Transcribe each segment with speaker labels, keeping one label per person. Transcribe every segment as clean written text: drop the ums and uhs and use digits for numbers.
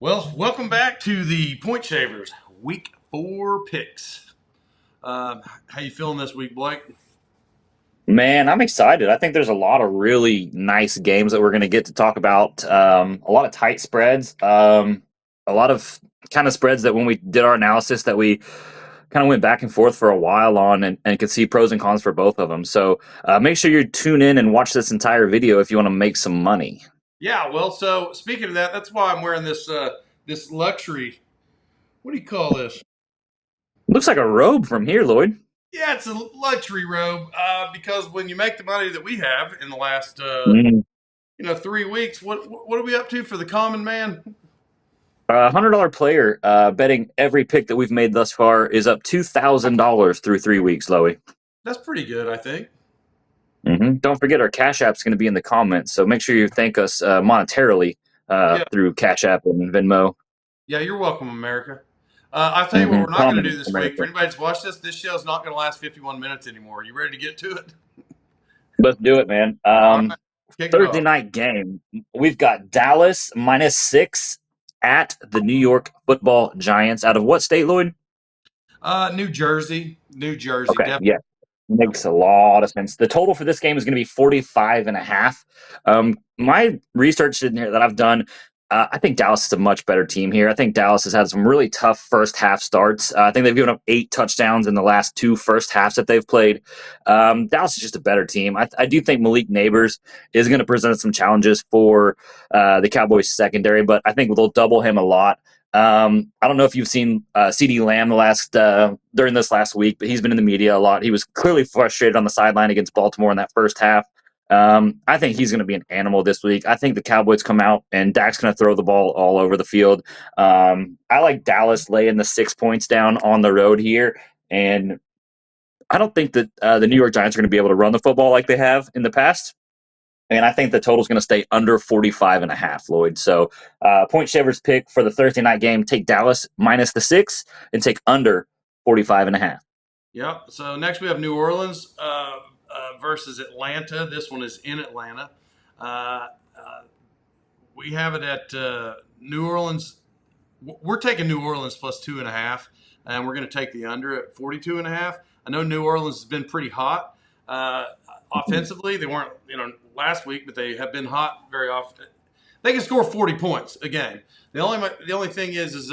Speaker 1: Well, welcome back to the Point Shavers Week 4 picks. How you feeling this week, Blake?
Speaker 2: Man, I'm excited. I think there's a lot of really nice games that we're going to get to talk about. A lot of tight spreads, a lot of kind of spreads that when we did our analysis that we kind of went back and forth for a while on and could see pros and cons for both of them. So make sure you tune in and watch this entire video if you want to make some money.
Speaker 1: Yeah, well, so speaking of that, that's why I'm wearing this luxury. What do you call this?
Speaker 2: Looks like a robe from here, Lloyd.
Speaker 1: Yeah, it's a luxury robe because when you make the money that we have in the last 3 weeks, what are we up to for the common man?
Speaker 2: $100 player betting every pick that we've made thus far is up $2,000 through 3 weeks, Loey.
Speaker 1: That's pretty good, I think.
Speaker 2: Don't forget our Cash App is going to be in the comments, so make sure you thank us monetarily
Speaker 1: Yeah,
Speaker 2: through Cash App and Venmo.
Speaker 1: yeah, you're welcome, America. I'll tell you what we're not going to do
Speaker 2: Common
Speaker 1: this week. For
Speaker 2: America.
Speaker 1: anybody that's watched this show's not going to last 51 minutes anymore. Are you ready to get to it?
Speaker 2: Let's do it, man.
Speaker 1: All right, kick it
Speaker 2: Thursday
Speaker 1: off.
Speaker 2: night game. We've got Dallas -6 at the New York Football Giants. Out of what state, Lloyd?
Speaker 1: New Jersey, New Jersey,
Speaker 2: Okay,
Speaker 1: definitely.
Speaker 2: yeah. Makes a lot of sense. The total for this game is going to be 45 and a half. My research in here that I've done, I think Dallas is a much better team here. I think Dallas has had some really tough first half starts. I think they've given up 8 touchdowns in the last two first halves that they've played. Dallas is just a better team. I do think Malik Neighbors is going to present some challenges for the Cowboys secondary, but I think they'll double him a lot. I don't know if you've seen CD Lamb the last during this last week, but he's been in the media a lot. He was clearly frustrated on the sideline against Baltimore in that first half. I think he's going to be an animal this week. I think the Cowboys come out and Dak's going to throw the ball all over the field. I like Dallas laying the 6 points down on the road here, and I don't think that the New York Giants are going to be able to run the football like they have in the past. And I think the total is going to stay under 45 and a half, Lloyd. So, Point Shavers pick for the Thursday night game, take Dallas -6 and take under 45 and a half.
Speaker 1: Yep. So next we have New Orleans versus Atlanta. This one is in Atlanta. Uh, uh, we have it at New Orleans. We're taking New Orleans plus 2.5, and we're going to take the under at 42 and a half. I know New Orleans has been pretty hot offensively. They weren't, last week, but they have been hot very often. They can score 40 points a game. The only thing is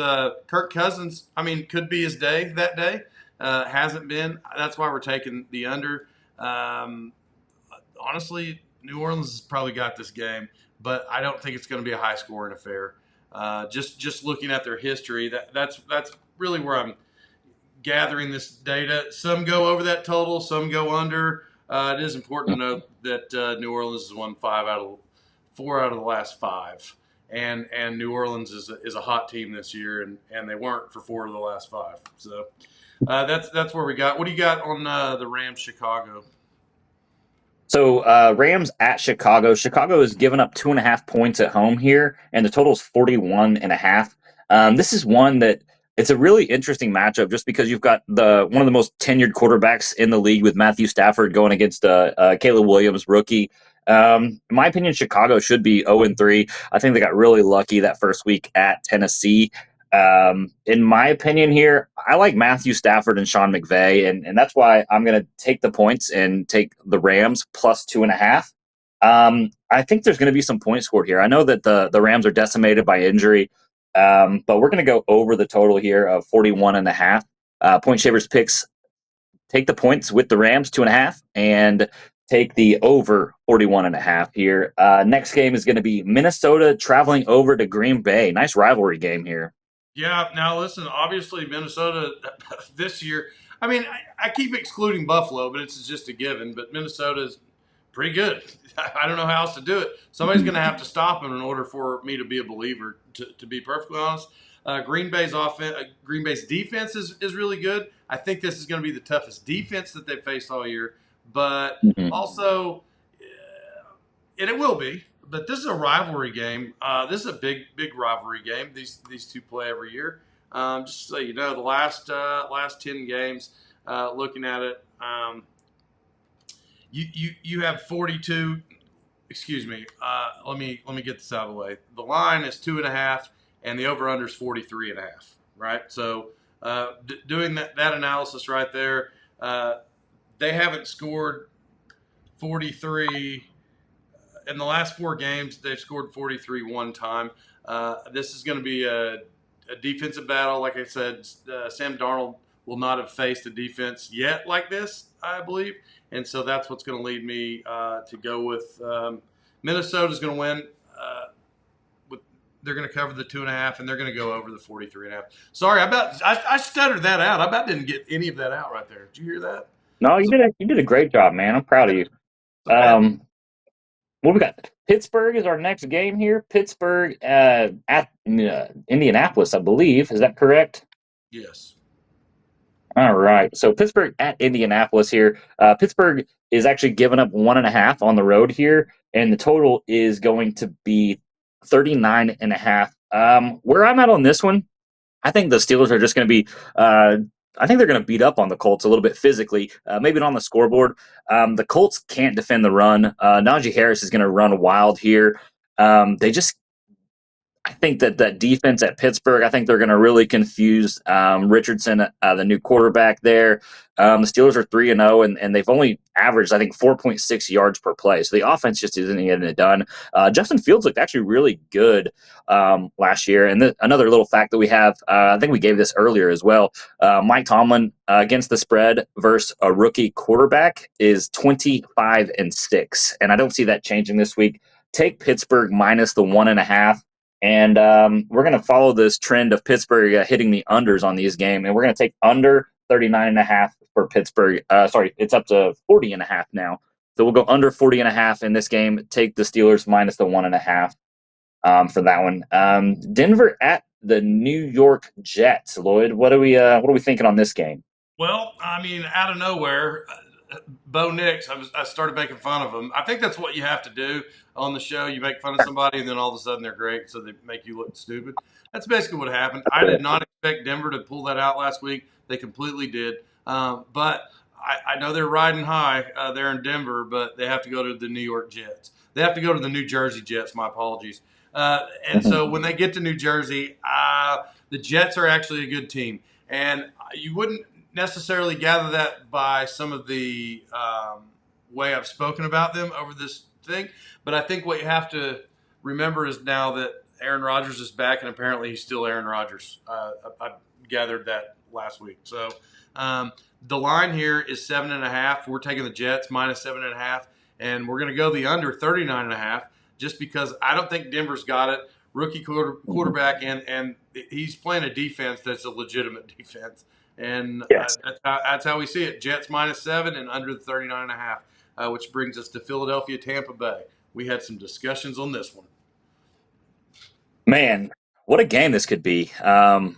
Speaker 1: Kirk Cousins. I mean, could be his day that day. Hasn't been. That's why we're taking the under. Um, Honestly, New Orleans has probably got this game, but I don't think it's going to be a high scoring affair. Just looking at their history, that's really where I'm gathering this data. Some go over that total, some go under. It is important to note that New Orleans has won 4 out of the last 5, and New Orleans is a hot team this year, and they weren't for 4 of the last 5. So that's where we got. What do you got on the Rams Chicago?
Speaker 2: So, Rams at Chicago. Chicago has given up 2.5 points at home here, and the total is 41 and a half. This is one that it's a really interesting matchup just because you've got the one of the most tenured quarterbacks in the league with Matthew Stafford going against Caleb Williams, rookie. In my opinion, Chicago should be 0-3. I think they got really lucky that first week at Tennessee. In my opinion, here, I like Matthew Stafford and Sean McVay, and that's why I'm going to take the points and take the Rams plus 2.5. I think there's going to be some points scored here. I know that the Rams are decimated by injury, but we're going to go over the total here of 41.5. Point Shavers picks take the points with the Rams 2.5 and take the over 41.5 here. Next game is going to be Minnesota traveling over to Green Bay. Nice rivalry game here.
Speaker 1: Yeah. Now listen. Obviously, Minnesota this year. I mean, I keep excluding Buffalo, but it's just a given. But Minnesota's pretty good. I don't know how else to do it. Somebody's going to have to stop them in order for me to be a believer. To be perfectly honest, Green Bay's defense is really good. I think this is going to be the toughest defense that they've faced all year. But
Speaker 2: Mhm.
Speaker 1: also, and it will be. But this is a rivalry game. This is a big rivalry game. These two play every year. Just so you know, the last 10 games, looking at it, you have 42. Excuse me. Let me get this out of the way. The line is 2.5, and the over-under is 43.5. Right, so doing that analysis right there, they haven't scored 43 in the last 4 games. They've scored 43 one time. This is going to be a defensive battle. Like I said, Sam Darnold will not have faced a defense yet like this, I believe. And so that's what's going to lead me to go with Minnesota's going to win. They're going to cover the 2.5, and they're going to go over the 43.5. Sorry, I stuttered that out. I about didn't get any of that out right there. Did you hear that?
Speaker 2: No, you did a great job, man. I'm proud of you. What we got? Pittsburgh is our next game here. Pittsburgh at Indianapolis, I believe. Is that correct?
Speaker 1: Yes.
Speaker 2: All right. So Pittsburgh at Indianapolis here. Pittsburgh is actually giving up 1.5 on the road here, and the total is going to be 39.5. Where I'm at on this one, I think the Steelers are just going to be. I think they're going to beat up on the Colts a little bit physically, maybe not on the scoreboard. The Colts can't defend the run. Najee Harris is going to run wild here. I think that defense at Pittsburgh, I think they're going to really confuse Richardson, the new quarterback there. The Steelers are 3-0, and they've only averaged, I think, 4.6 yards per play. So the offense just isn't getting it done. Justin Fields looked actually really good last year. And another little fact that we have, I think we gave this earlier as well. Mike Tomlin against the spread versus a rookie quarterback is 25-6, and I don't see that changing this week. Take Pittsburgh minus the 1.5. And we're going to follow this trend of Pittsburgh hitting the unders on these games, and we're going to take under 39.5 for Pittsburgh. Sorry, it's up to 40.5 now. So we'll go under 40.5 in this game. Take the Steelers minus the 1.5 for that one. Denver at the New York Jets. Lloyd, what are we thinking on this game?
Speaker 1: Well, I mean, out of nowhere, Bo Nix, I started making fun of him. I think that's what you have to do on the show. You make fun of somebody, and then all of a sudden they're great, so they make you look stupid. That's basically what happened. I did not expect Denver to pull that out last week. They completely did. But I know they're riding high there in Denver, but they have to go to the New York Jets. They have to go to the New Jersey Jets. My apologies. And so when they get to New Jersey, the Jets are actually a good team. And you wouldn't necessarily gather that by some of the way I've spoken about them over this thing. But I think what you have to remember is now that Aaron Rodgers is back, and apparently he's still Aaron Rodgers. I gathered that last week. So the line here is 7.5. We're taking the Jets minus 7.5, and we're going to go the under 39.5 just because I don't think Denver's got it. Rookie quarterback, and he's playing a defense that's a legitimate defense. And
Speaker 2: yes.
Speaker 1: That's how we see it. Jets minus 7 and under the 39.5, which brings us to Philadelphia, Tampa Bay. We had some discussions on this one.
Speaker 2: Man, what a game this could be.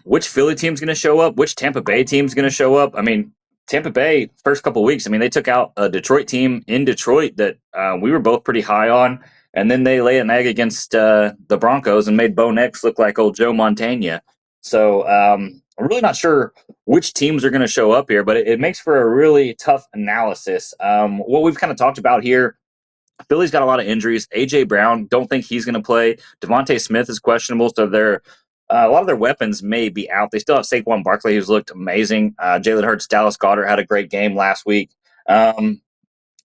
Speaker 2: Which Philly team's going to show up? Which Tampa Bay team's going to show up? I mean, Tampa Bay, first couple of weeks, I mean, they took out a Detroit team in Detroit that we were both pretty high on. And then they lay an egg against the Broncos and made Bo Nix look like old Joe Montana. So I'm really not sure which teams are going to show up here, but it makes for a really tough analysis. What we've kind of talked about here, Philly's got a lot of injuries. A.J. Brown, don't think he's going to play. Devontae Smith is questionable, so a lot of their weapons may be out. They still have Saquon Barkley, who's looked amazing. Jalen Hurts, Dallas Goedert had a great game last week.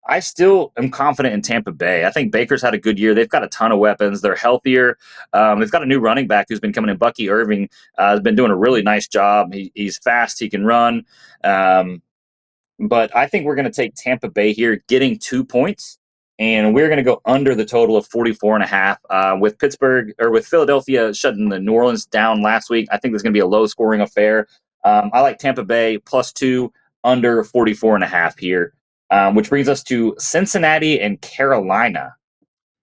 Speaker 2: I still am confident in Tampa Bay. I think Baker's had a good year. They've got a ton of weapons. They're healthier. They've got a new running back who's been coming in. Bucky Irving has been doing a really nice job. He's fast. He can run. But I think we're going to take Tampa Bay here, getting 2 points. And we're going to go under the total of 44.5. With Pittsburgh or with Philadelphia shutting the New Orleans down last week, I think there's going to be a low-scoring affair. I like Tampa Bay +2 under 44.5 here, which brings us to Cincinnati and Carolina.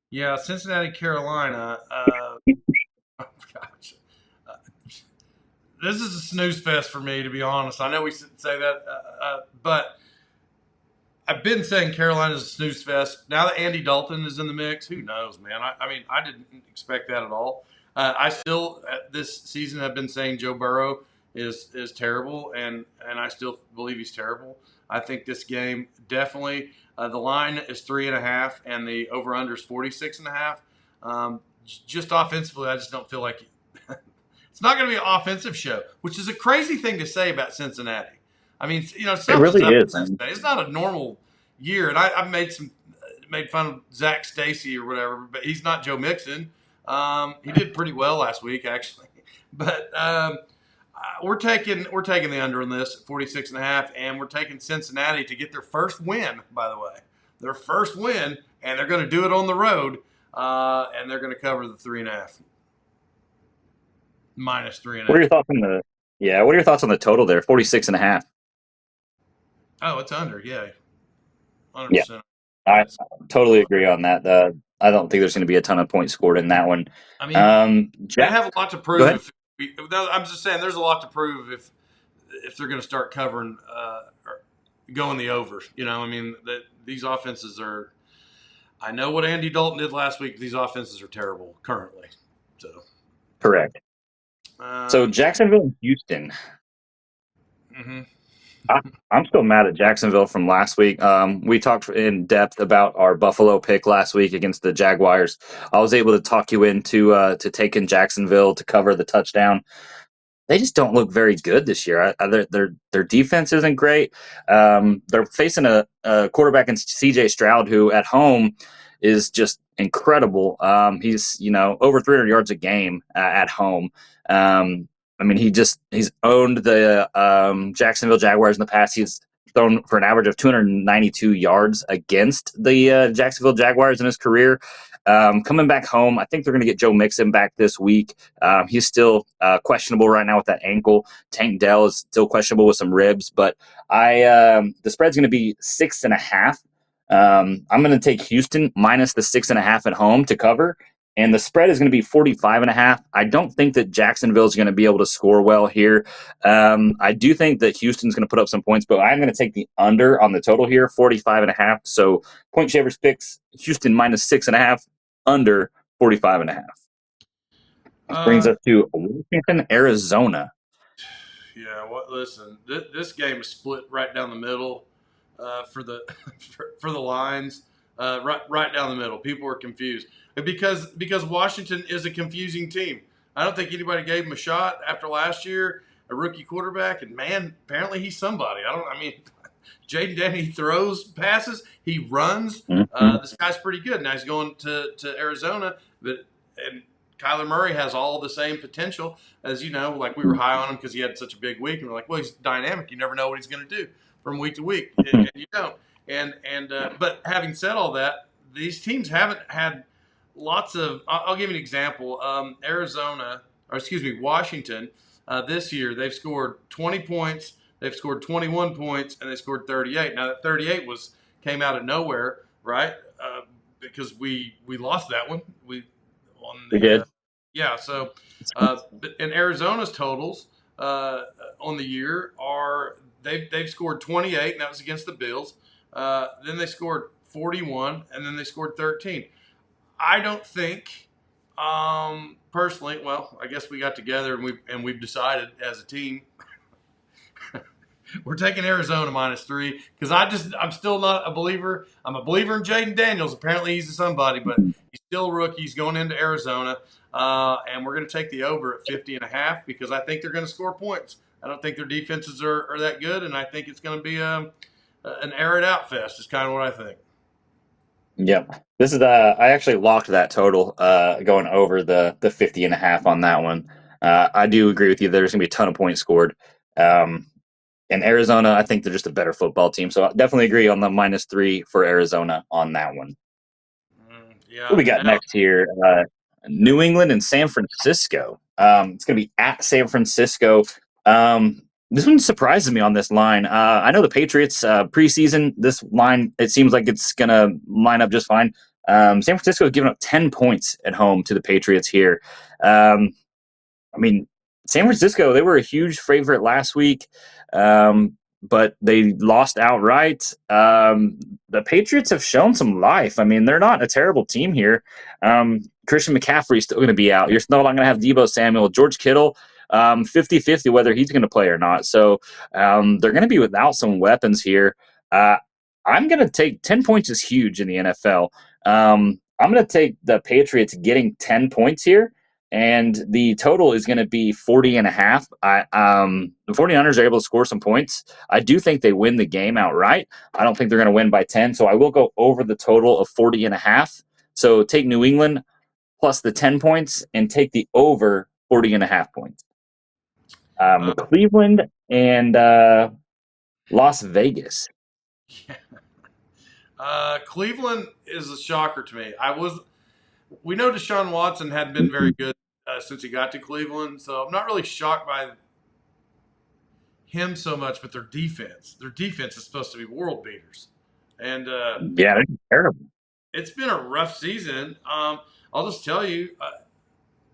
Speaker 1: Yeah, Cincinnati, Carolina. Oh gosh, this is a snooze fest for me, to be honest. I know we say that, but I've been saying Carolina's a snooze fest. Now that Andy Dalton is in the mix, who knows, man? I mean, I didn't expect that at all. I still, this season, have been saying Joe Burrow is terrible, and I still believe he's terrible. I think this game definitely, the line is 3.5, and the over/under is 46.5. Just offensively, I just don't feel like It's not going to be an offensive show, which is a crazy thing to say about Cincinnati. I mean,
Speaker 2: It
Speaker 1: something's
Speaker 2: really
Speaker 1: up
Speaker 2: is,
Speaker 1: with
Speaker 2: man.
Speaker 1: Cincinnati. It's not a normal year, and I've made fun of Zach Stacy or whatever, but he's not Joe Mixon. He did pretty well last week, actually, but we're taking the under on this at 46.5, and we're taking Cincinnati to get their first win. By the way, their first win, and they're going to do it on the road, and they're going to cover the 3.5 minus three and a
Speaker 2: What are
Speaker 1: half.
Speaker 2: your thoughts on the what are your thoughts on the total there? 46.5.
Speaker 1: Oh, it's under, yeah,
Speaker 2: Yeah,
Speaker 1: 100%.
Speaker 2: I totally agree on that. I don't think there's going to be a ton of points scored in that one.
Speaker 1: I mean, they
Speaker 2: Jack,
Speaker 1: have a lot to
Speaker 2: go
Speaker 1: prove.
Speaker 2: ahead.
Speaker 1: If I'm just saying, there's a lot to prove if they're going to start covering or going the overs. I mean, that these offenses are. I know what Andy Dalton did last week. These offenses are terrible currently. So,
Speaker 2: Correct. So
Speaker 1: um,
Speaker 2: Jacksonville and Houston.
Speaker 1: mhm.
Speaker 2: I, I'm still mad at Jacksonville from last week. We talked in depth about our Buffalo pick last week against the Jaguars. I was able to talk you into to taking Jacksonville to cover the touchdown. They just don't look very good this year. Their defense isn't great. They're facing a quarterback in C.J. Stroud, who at home is just incredible. He's over 300 yards a game at home. I mean, he's owned the Jacksonville Jaguars in the past. He's thrown for an average of 292 yards against the Jacksonville Jaguars in his career. Coming back home, I think they're going to get Joe Mixon back this week. He's still questionable right now with that ankle. Tank Dell is still questionable with some ribs, but the spread's going to be 6.5. I'm going to take Houston minus the 6.5 at home to cover, and the spread is going to be 45.5. I don't think that Jacksonville is going to be able to score well here. I do think that Houston's going to put up some points, but I'm going to take the under on the total here, 45.5. So Point Shavers picks Houston minus 6.5, under 45.5. This brings
Speaker 1: uh,
Speaker 2: us to Washington, Arizona.
Speaker 1: yeah. What? Listen, this game is split right down the middle for the for the lines. Right down the middle. People are confused because Washington is a confusing team. I don't think anybody gave him a shot after last year, a rookie quarterback, and man, apparently he's somebody. I mean, Jaden Daniels, he throws passes, he runs.
Speaker 2: Mm-hmm.
Speaker 1: This guy's pretty good. Now he's going to Arizona, but and Kyler Murray has all the same potential as like we were high on him because he had such a big week, and we're like, well, he's dynamic. You never know what he's going to do from week to week, and you don't. But having said all that, these teams haven't had lots of. I'll give you an example. Washington. This year they've scored 20 points, they've scored 21 points, and they scored 38. Now that 38 came out of nowhere, right? Because we lost that one. We on
Speaker 2: We
Speaker 1: the
Speaker 2: did.
Speaker 1: yeah. So and Arizona's totals on the year are they've scored 28, and that was against the Bills. Then they scored 41, and then they scored 13. I don't think, personally. Well, I guess we got together and we've decided as a team we're taking Arizona -3 because I'm still not a believer. I'm a believer in Jaden Daniels. Apparently he's a somebody, but he's still a rookie. He's going into Arizona, and we're going to take the over at 50.5 because I think they're going to score points. I don't think their defenses are that good, and I think it's going to be an air it out fest. Is kind of what I think.
Speaker 2: Yep. This is I actually locked that total going over the 50.5 on that one. I do agree with you. There's going to be a ton of points scored. And Arizona, I think they're just a better football team. So I definitely agree on the -3 for Arizona on that one. What
Speaker 1: Yeah.
Speaker 2: we got
Speaker 1: Now,
Speaker 2: next here? New England and San Francisco. It's going to be at San Francisco. This one surprises me on this line. I know the Patriots preseason. This line, it seems like it's going to line up just fine. San Francisco has given up 10 points at home to the Patriots here. I mean, San Francisco, they were a huge favorite last week, but they lost outright. The Patriots have shown some life. I mean, they're not a terrible team here. Christian McCaffrey's still going to be out. You're still not going to have Deebo Samuel. George Kittle, 50-50 whether he's going to play or not. So they're going to be without some weapons here. I'm going to take 10 points is huge in the NFL. I'm going to take the Patriots getting 10 points here. and the total is going to be 40.5. The 49ers are able to score some points. I do think they win the game outright. I don't think they're going to win by 10, so I will go over the total of 40.5. So take New England plus the 10 points and take the over 40.5 points. Cleveland and Las Vegas.
Speaker 1: Yeah. Cleveland is a shocker to me. We know Deshaun Watson hadn't been very good since he got to Cleveland, so I'm not really shocked by him so much. But their defense is supposed to be world beaters, and
Speaker 2: yeah, they're terrible.
Speaker 1: It's been a rough season. I'll just tell you,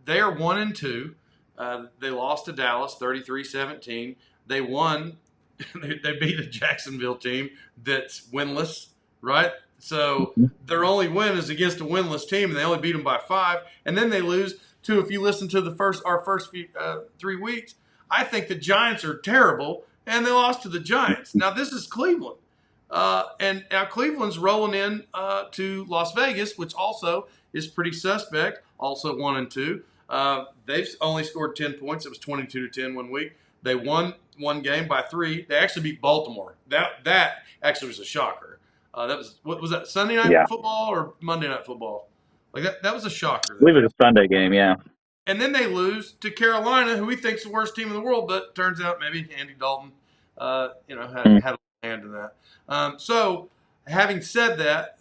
Speaker 1: they are 1-2. They lost to Dallas 33-17. They won. They beat a Jacksonville team that's winless, right? So their only win is against a winless team, and they only beat them by 5. And then they lose to, if you listen to our first 3 weeks, I think the Giants are terrible, and they lost to the Giants. Now, this is Cleveland. And now Cleveland's rolling in to Las Vegas, which also is pretty suspect, also 1-2. They've only scored 10 points. It was 22-10 one week. They won one game by 3. They actually beat Baltimore. That actually was a shocker. What was that, Sunday night football or Monday night football? Like that was a shocker.
Speaker 2: I believe it was a Sunday game, yeah.
Speaker 1: And then they lose to Carolina, who we think's the worst team in the world, but turns out maybe Andy Dalton, had a hand in that. So, having said that,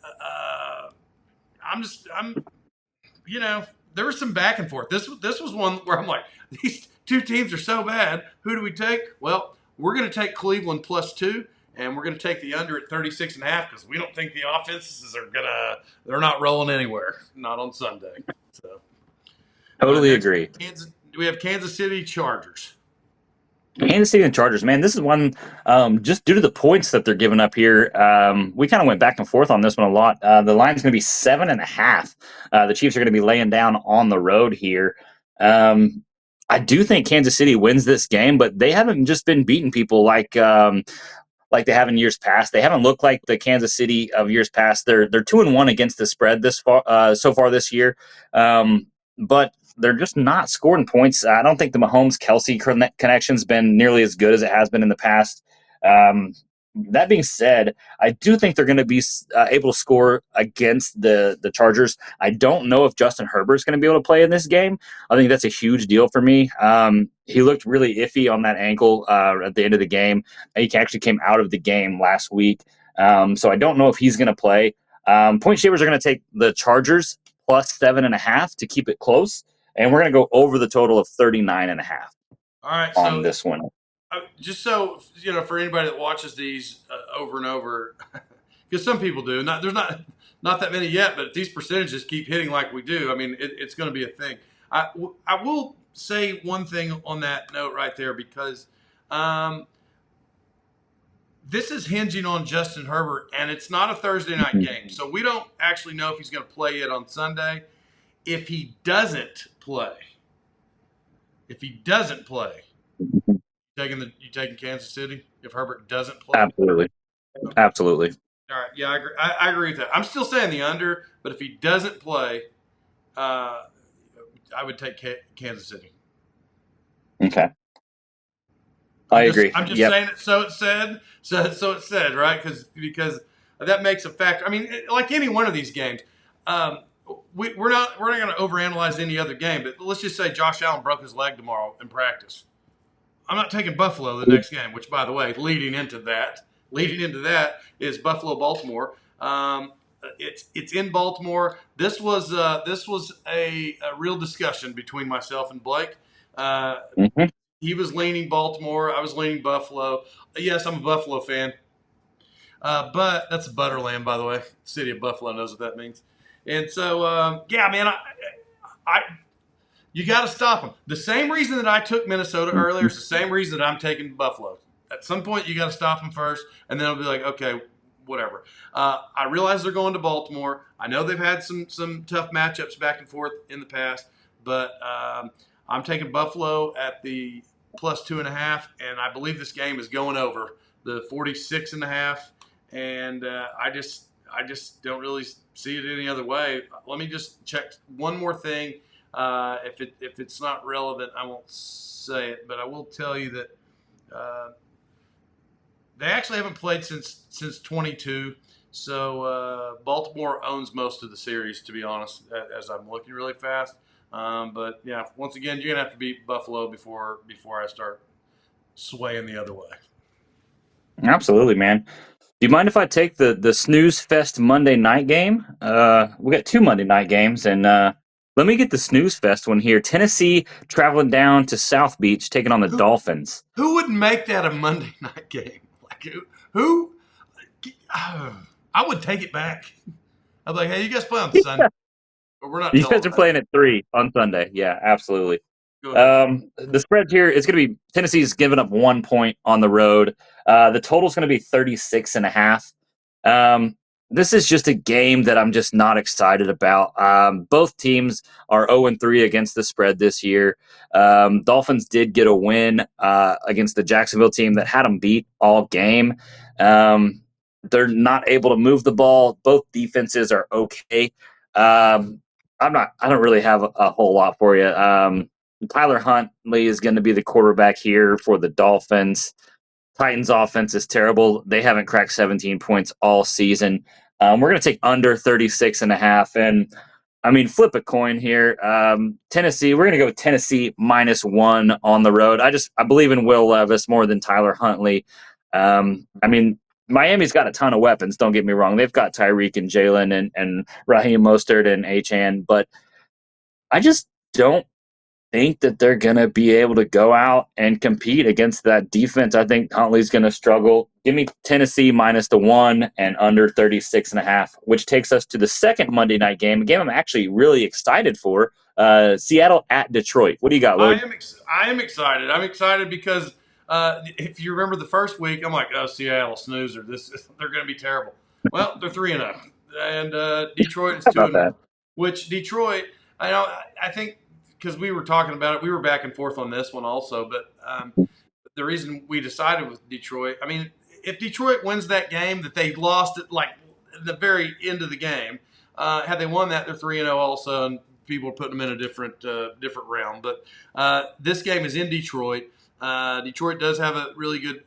Speaker 1: there was some back and forth. This was one where I'm like, these two teams are so bad. Who do we take? Well, we're going to take Cleveland +2, and we're going to take the under at 36.5 because we don't think the offenses they're not rolling anywhere, not on Sunday. So,
Speaker 2: totally agree.
Speaker 1: We have Kansas City Chargers.
Speaker 2: Kansas City and Chargers, man, this is one just due to the points that they're giving up here. We kind of went back and forth on this one a lot. The line's going to be 7.5. The Chiefs are going to be laying down on the road here. I do think Kansas City wins this game, but they haven't just been beating people like they have in years past. They haven't looked like the Kansas City of years past. They're 2-1 against the spread so far this year, but they're just not scoring points. I don't think the Mahomes-Kelsey connection's been nearly as good as it has been in the past. That being said, I do think they're going to be able to score against the Chargers. I don't know if Justin Herbert's going to be able to play in this game. I think that's a huge deal for me. He looked really iffy on that ankle at the end of the game. He actually came out of the game last week. So I don't know if he's going to play. Point shavers are going to take the Chargers +7.5 to keep it close. And we're going to go over the total of 39.5
Speaker 1: All right,
Speaker 2: on this one.
Speaker 1: Just so, for anybody that watches these over and over, because some people do. There's not that many yet, but if these percentages keep hitting like we do, I mean, it's going to be a thing. I will say one thing on that note right there, because this is hinging on Justin Herbert, and it's not a Thursday night game. So we don't actually know if he's going to play it on Sunday. If he doesn't play, you taking Kansas City if Herbert doesn't play?
Speaker 2: Absolutely.
Speaker 1: All right, yeah, I agree with that. I'm still saying the under, but if he doesn't play, I would take Kansas City.
Speaker 2: Okay. I agree.
Speaker 1: I'm just saying it. So it said, right? Because that makes a factor. I mean, like any one of these games. We're not going to overanalyze any other game, but let's just say Josh Allen broke his leg tomorrow in practice. I'm not taking Buffalo the next game, which, by the way, leading into that is Buffalo-Baltimore. It's in Baltimore. This was a real discussion between myself and Blake. He was leaning Baltimore. I was leaning Buffalo. Yes, I'm a Buffalo fan, but that's a Butterland, by the way. The city of Buffalo knows what that means. And so, man, you got to stop them. The same reason that I took Minnesota earlier is the same reason that I'm taking Buffalo. At some point, you got to stop them first, and then I'll be like, okay, whatever. I realize they're going to Baltimore. I know they've had some tough matchups back and forth in the past, but I'm taking Buffalo at the +2.5, and I believe this game is going over the 46.5, and I just don't really see it any other way. Let me just check one more thing. If it's not relevant, I won't say it, but I will tell you that they actually haven't played since 22. So Baltimore owns most of the series, to be honest, as I'm looking really fast. But yeah, once again, you're gonna have to beat Buffalo before I start swaying the other way.
Speaker 2: Absolutely, man. Do you mind if I take the snooze fest Monday night game? We got two Monday night games, and let me get the snooze fest one here. Tennessee traveling down to South Beach, taking on the
Speaker 1: Who
Speaker 2: Dolphins.
Speaker 1: who would make that a Monday night game? Like who? I would take it back. I'd be like, hey, you guys play on Sunday, but we're not
Speaker 2: You guys are
Speaker 1: televising.
Speaker 2: playing at 3 on Sunday. Yeah, absolutely.
Speaker 1: Go ahead.
Speaker 2: The spread here is going to be Tennessee's giving up 1 point on the road. The total is going to be 36.5. This is just a game that I'm just not excited about. Both teams are 0-3 against the spread this year. Dolphins did get a win against the Jacksonville team that had them beat all game. They're not able to move the ball. Both defenses are okay. Um, I don't really have a whole lot for you. Tyler Huntley is going to be the quarterback here for the Dolphins. Titans offense is terrible. They haven't cracked 17 points all season. We're going to take under 36.5. And I mean, flip a coin here. Tennessee, we're going to go with Tennessee -1 on the road. I believe in Will Levis more than Tyler Huntley. I mean, Miami's got a ton of weapons. Don't get me wrong. They've got Tyreek and Jalen and Raheem Mostert and Achan, but I just don't think that they're going to be able to go out and compete against that defense. I think Huntley's going to struggle. Give me Tennessee -1 and under 36.5, which takes us to the second Monday night game, a game I'm actually really excited for. Seattle at Detroit. What do you got, Lloyd?
Speaker 1: I am excited. I'm excited because if you remember the first week, I'm like, oh, Seattle snoozer. They're going to be terrible. Well, they're 3-0, and Detroit is
Speaker 2: How
Speaker 1: two
Speaker 2: about
Speaker 1: and
Speaker 2: that?
Speaker 1: one. Which Detroit, I think because we were talking about it, we were back and forth on this one also. But the reason we decided with Detroit, I mean, if Detroit wins that game that they lost at like the very end of the game, had they won that, they're 3-0 also, and people are putting them in a different realm. But this game is in Detroit. Detroit does have a really good.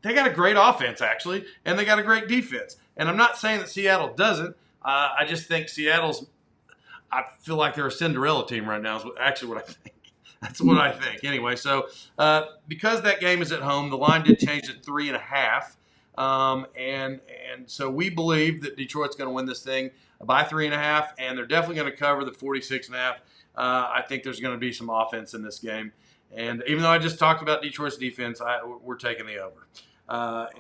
Speaker 1: They got a great offense actually, and they got a great defense. And I'm not saying that Seattle doesn't. I just think Seattle's. I feel like they're a Cinderella team right now. Is actually what I think. That's what I think. Anyway, so because that game is at home, the line did change to 3.5, and so we believe that Detroit's going to win this thing by 3.5, and they're definitely going to cover the 46.5. I think there's going to be some offense in this game, and even though I just talked about Detroit's defense, we're taking the over.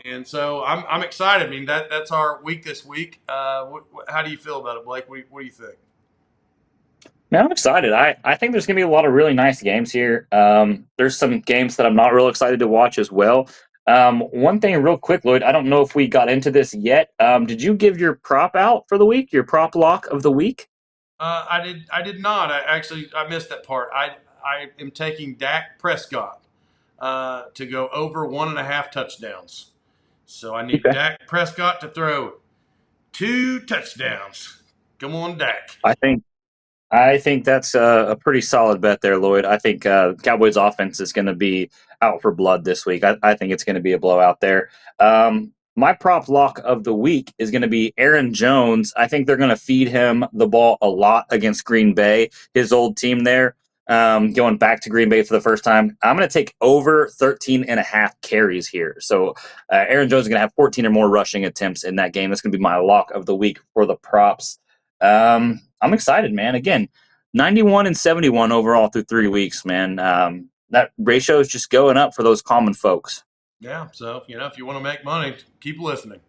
Speaker 1: And so I'm excited. I mean that's our week this week. How do you feel about it, Blake? What do you think?
Speaker 2: Man, I'm excited. I think there's going to be a lot of really nice games here. There's some games that I'm not real excited to watch as well. One thing, real quick, Lloyd, I don't know if we got into this yet. Did you give your prop out for the week, your prop lock of the week?
Speaker 1: I did not. I missed that part. I am taking Dak Prescott to go over 1.5 touchdowns. So I need
Speaker 2: Okay.
Speaker 1: Dak Prescott to throw 2 touchdowns. Come on, Dak.
Speaker 2: I think that's a pretty solid bet there, Lloyd. I think Cowboys offense is going to be out for blood this week. I think it's going to be a blowout there. My prop lock of the week is going to be Aaron Jones. I think they're going to feed him the ball a lot against Green Bay, his old team there. Going back to Green Bay for the first time, I'm going to take over 13.5 carries here. So Aaron Jones is going to have 14 or more rushing attempts in that game. That's going to be my lock of the week for the props. I'm excited, man. Again, 91 and 71 overall through 3 weeks, man. That ratio is just going up for those common folks.
Speaker 1: Yeah. So if you want to make money, keep listening.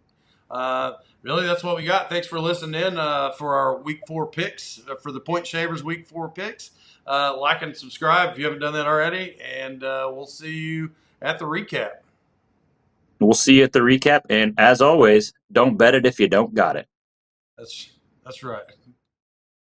Speaker 1: Uh, really, that's what we got. Thanks for listening in for our Week 4 picks for the Point Shavers Week 4 picks. Like and subscribe if you haven't done that already, and we'll see you at the recap.
Speaker 2: We'll see you at the recap. And as always, don't bet it if you don't got it.
Speaker 1: That's that's right.